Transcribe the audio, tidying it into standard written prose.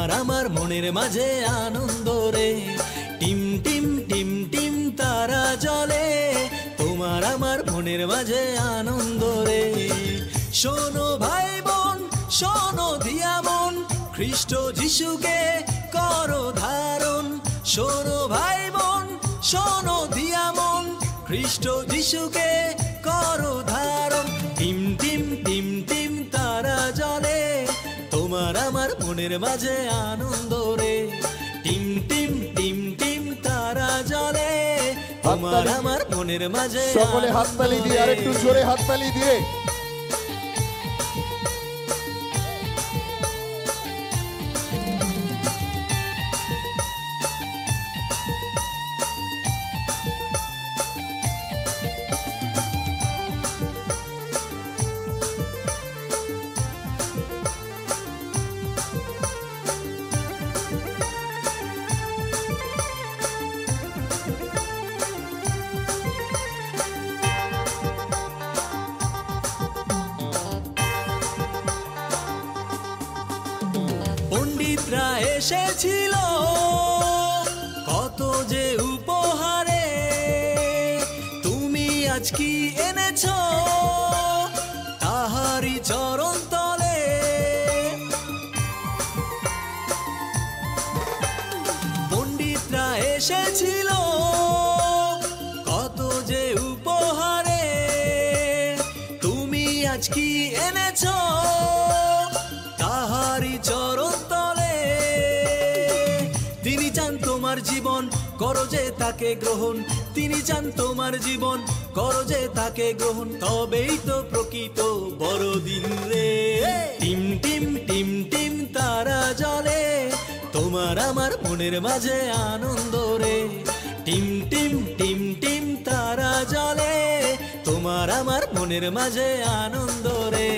তোমার আমার মনের মাঝে আনন্দ রে। টিম টিম টিম টিম তারা জ্বলে, তোমার আমার মনের মাঝে আনন্দ রে। শোনো ভাই বোন, শোনো দিয়া মন, খ্রিস্ট যিশুকে করো ধারণ। শোনো ভাই বোন, শোনো দিয়া মন, খ্রিস্ট যিশুকে করো ধারণ। টিম টিম টিম টিম তারা জ্বলে, তোমার আমার মনের মাঝে আনন্দ রে। টিম টিম টিম টিম তারা জ্বলে, তোমার আমার মনের মাঝে। সকলে হাততালি দিয়ে, আরেকটু জোরে হাততালি দিয়ে। পণ্ডিতরা এসেছিল কত যে উপহারে, তুমি আজ কি এনেছো তাহারি চরণ তলে। পণ্ডিতরা এসেছিল কত যে উপহারে, তুমি আজ কি এনেছো তাহারি চরণ তলে। তিনি চান তোমার জীবন, করো যে তাকে গ্রহণ। তিনি চান তোমার জীবন, করো যে তাকে গ্রহণ। তবেই তো প্রকৃত বড়দিন রে। টিম টিম টিম টিম তারা জ্বলে, তোমার আমার মনের মাঝে আনন্দ রে। টিম টিম টিম টিম তারা জ্বলে, তোমার আমার মনের মাঝে আনন্দ রে।